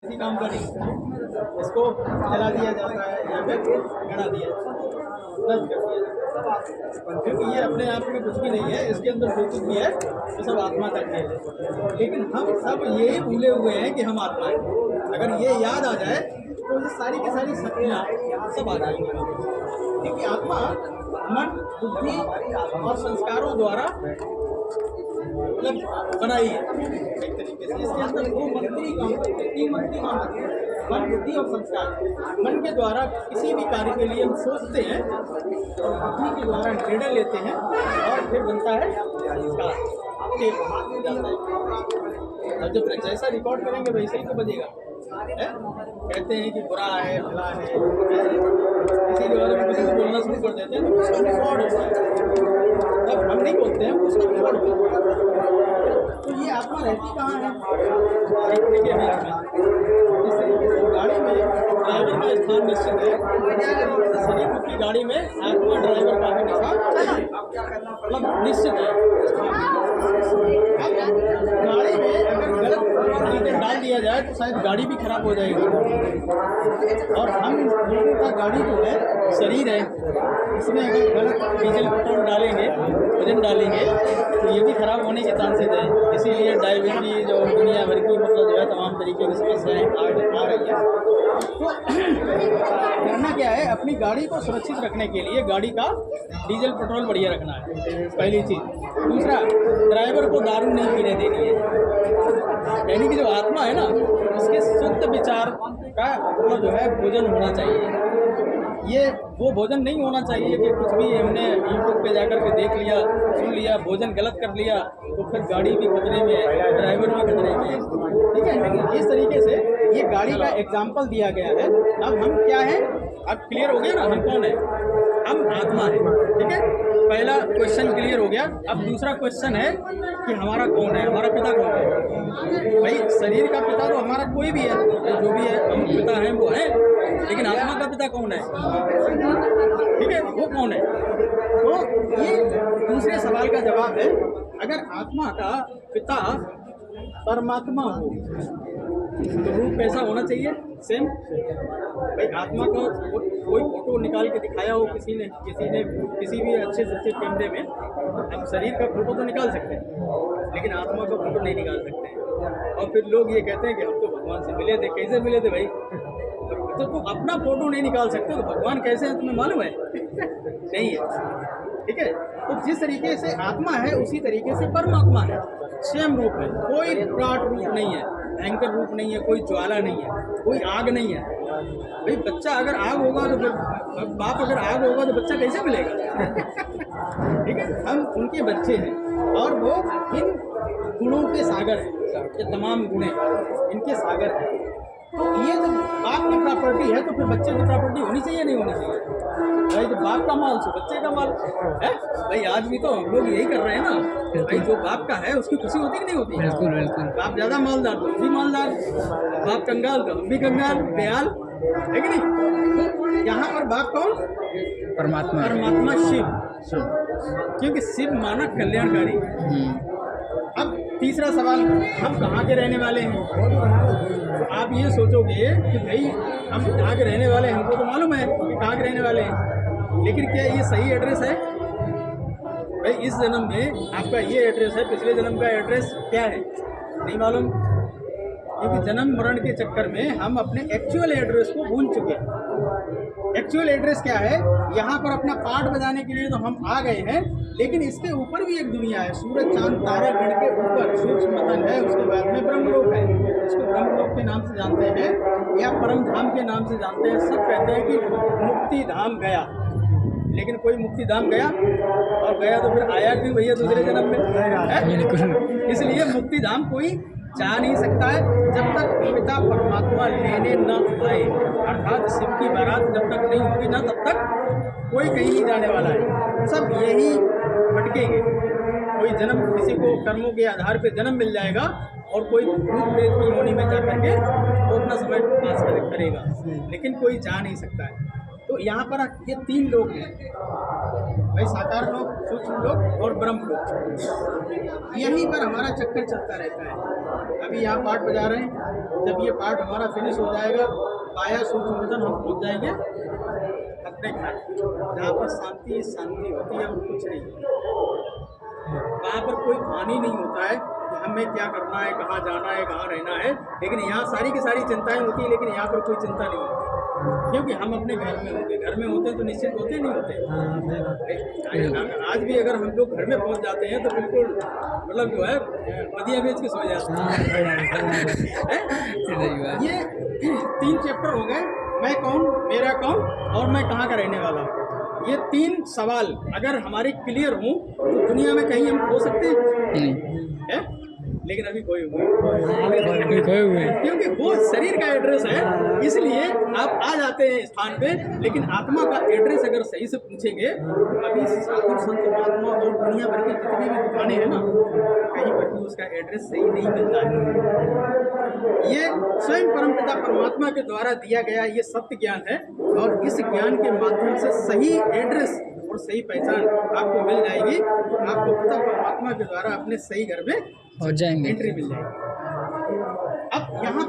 किसी काम का नहीं, इसको जला दिया जाता है या फिर गड़ा दिया जाता है, नष्ट कर दिया जाता है, क्योंकि ये अपने आप में कुछ भी नहीं है। इसके अंदर जो कुछ भी है वो सब आत्मा का खेल है। लेकिन हम सब ये भूले हुए हैं कि हम आत्मा हैं। अगर ये याद आ जाए तो ये सारी की सारी शक्तियाँ सब आ जाएंगी, क्योंकि आत्मा मन, बुद्धि और संस्कारों द्वारा मतलब बनाई है एक तरीके से। इसके अंदर दो मंत्री काम करते हैं, तीन मंत्री काम करते हैं, मन, बुद्धि और संस्कार। मन के द्वारा किसी भी कार्य के लिए हम सोचते हैं और बुद्धि के द्वारा निर्णय लेते हैं और फिर बनता है संस्कार। और जब जैसा रिकॉर्ड करेंगे वैसे ही तो बजेगा है? कहते हैं कि बुरा है, भला है, किसी के बारे में किसी को बोलना शुरू कर देते हैं तो उसका रिकॉर्ड होता है। तब हम नहीं बोलते हैं, उसका रिकॉर्ड होता है। तो ये आत्मा रहती कहाँ है? व्यक्ति के बीच में। इस तरीके से गाड़ी में ड्राइवर का स्थान निश्चित है। शरीर की गाड़ी में आत्मा ड्राइवर का भी मतलब निश्चित है। गाड़ी में अगर गलत चीज़ें डाल दिया जाए तो शायद गाड़ी भी खराब हो जाएगी। और हम लोगों का गाड़ी जो है शरीर है, इसमें अगर गलत डीजल पेट्रोल डालेंगे, वजन डालेंगे तो ये भी खराब होने के चांसेस है। इसीलिए डायबिटीज और दुनिया भर की मतलब जो है तमाम तरीके की समस्याएँ आ रही है। तो करना क्या है, अपनी गाड़ी को सुरक्षित रखने के लिए गाड़ी का डीजल पेट्रोल बढ़िया रखना है, पहली चीज़। दूसरा, ड्राइवर को दारू नहीं पीने देनी है। यानी कि जो आत्मा है ना, उसके शुद्ध विचार का मतलब जो है भोजन होना चाहिए। ये वो भोजन नहीं होना चाहिए कि कुछ भी हमने यूट्यूब पे जाकर के देख लिया, सुन लिया, भोजन गलत कर लिया तो फिर गाड़ी भी खतरे में है, ड्राइवर भी खतरे में है। ठीक है, इस तरीके से ये गाड़ी का एग्जाम्पल दिया गया है। अब हम क्या है, अब क्लियर हो गया ना हम कौन है? हम आत्मा है। ठीक है, पहला क्वेश्चन क्लियर हो गया। अब दूसरा क्वेश्चन है कि हमारा कौन है, हमारा पिता कौन है? भाई शरीर का पिता तो हमारा कोई भी है, जो भी है हम पिता हैं वो है, लेकिन आत्मा का पिता कौन है? ठीक है, वो कौन है? तो ये दूसरे सवाल का जवाब है। अगर आत्मा का पिता परमात्मा हो तो रूप कैसा होना चाहिए? सेम। भाई आत्मा का कोई फोटो निकाल के दिखाया हो किसी ने किसी भी अच्छे से अच्छे कैमरे में, हम शरीर का फोटो तो निकाल सकते हैं लेकिन आत्मा का फोटो नहीं निकाल सकते हैं। और फिर लोग ये कहते हैं कि हम तो भगवान से मिले थे। कैसे मिले थे भाई? तो तुम अपना फोटो नहीं निकाल सकते तो भगवान कैसे हैं तुम्हें मालूम है? नहीं है। ठीक है, तो जिस तरीके से आत्मा है उसी तरीके से परमात्मा है, स्वयं रूप है, कोई विराट रूप नहीं है, भयंकर रूप नहीं है, कोई ज्वाला नहीं है, कोई आग नहीं है। भाई बच्चा अगर आग होगा तो फिर बाप अगर आग होगा तो बच्चा कैसे मिलेगा? ठीक है, हम उनके बच्चे हैं और वो इन गुणों के सागर हैं। ये तमाम गुण इनके सागर हैं। तो ये जब बाप की प्रॉपर्टी है तो फिर बच्चे की प्रॉपर्टी होनी चाहिए नहीं होनी चाहिए? भाई जब बाप का माल तो बच्चे का माल है। भाई आज भी तो हम लोग यही कर रहे हैं ना। भाई जो बाप का है उसकी खुशी होती कि नहीं होती? बिल्कुल बिल्कुल। बाप ज़्यादा मालदार तो हम भी मालदार, बाप कंगाल तो हम भी कंगाल, बेहाल है कि नहीं? तो यहाँ पर बाप कौन? परमात्मा। परमात्मा शिव, क्योंकि शिव माना कल्याणकारी। अब तीसरा सवाल, हम कहाँ के रहने वाले हैं? तो आप ये सोचोगे कि भाई हम कहाँ के रहने वाले हैं, हमको तो मालूम है कि कहाँ के रहने वाले हैं, लेकिन क्या ये सही एड्रेस है? भाई इस जन्म में आपका ये एड्रेस है, पिछले जन्म का एड्रेस क्या है नहीं मालूम, क्योंकि जन्म मरण के चक्कर में हम अपने एक्चुअल एड्रेस को भूल चुके हैं। एक्चुअल एड्रेस क्या है? यहाँ पर अपना पार्ट बजाने के लिए तो हम आ गए हैं, लेकिन इसके ऊपर भी एक दुनिया है। सूरज चांद तारा गण के ऊपर सूक्ष्म मतन है, उसके बाद में ब्रह्मलोक है। इसको ब्रह्मलोक के नाम से जानते हैं या परम धाम के नाम से जानते हैं। सब कहते हैं कि मुक्ति धाम गया, लेकिन कोई मुक्ति धाम गया और गया तो फिर आया क्यों भैया दूसरे जन्म में? इसलिए मुक्ति धाम कोई जा नहीं सकता है जब तक पिता परमात्मा लेने न आए, अर्थात शिव की बारात जब तक नहीं होगी ना तब तक कोई कहीं नहीं जाने वाला है। सब यही भटकेंगे। कोई जन्म, किसी को कर्मों के आधार पे जन्म मिल जाएगा और कोई भूत प्रेत की योनि में जाकर के वो अपना समय पास करेगा, लेकिन कोई जा नहीं सकता है। तो यहाँ पर ये तीन लोग हैं, भाई साकार लोक, सूक्ष्म लोक और ब्रह्म लोक, यहीं पर हमारा चक्कर चलता रहता है। अभी यहाँ पाठ बजा रहे हैं, जब ये पाठ हमारा फिनिश हो जाएगा, काया सूक्ष्म वतन हम पहुँच जाएंगे अपने घर, जहाँ पर शांति शांति होती है और कुछ नहीं होता। वहाँ पर कोई हानि नहीं होता है कि हमें क्या करना है, कहाँ जाना है, कहाँ रहना है, लेकिन यहाँ सारी की सारी चिंताएं होती है, लेकिन यहाँ पर कोई चिंता नहीं होती, क्योंकि हम अपने घर में होते। घर में होते तो निश्चित होते नहीं होते। आज भी अगर हम लोग घर में पहुँच जाते हैं तो बिल्कुल मतलब जो है बदिया बेच के सो जाते हैं। ये 3 चैप्टर हो गए, मैं कौन, मेरा कौन और मैं कहाँ का रहने वाला हूँ। ये 3 सवाल अगर हमारे क्लियर हों तो दुनिया में कहीं हम खो सकते हैं, लेकिन अभी खोए हुए क्योंकि वो शरीर का एड्रेस है, इसलिए आप आ जाते हैं स्थान पे, लेकिन आत्मा का एड्रेस अगर सही से पूछेंगे, अभी साधु संत महात्मा और दुनिया भर की जितनी भी दुकानें हैं ना, कहीं पर भी उसका एड्रेस सही नहीं मिलता है। ये स्वयं परमपिता परमात्मा के द्वारा दिया गया ये सत्य ज्ञान है, और इस ज्ञान के माध्यम से सही एड्रेस और सही पहचान आपको मिल जाएगी। आपको पिता परमात्मा के द्वारा अपने सही घर में पहुंच जाएंगे, एंट्री मिल जाएगी। अब यहाँ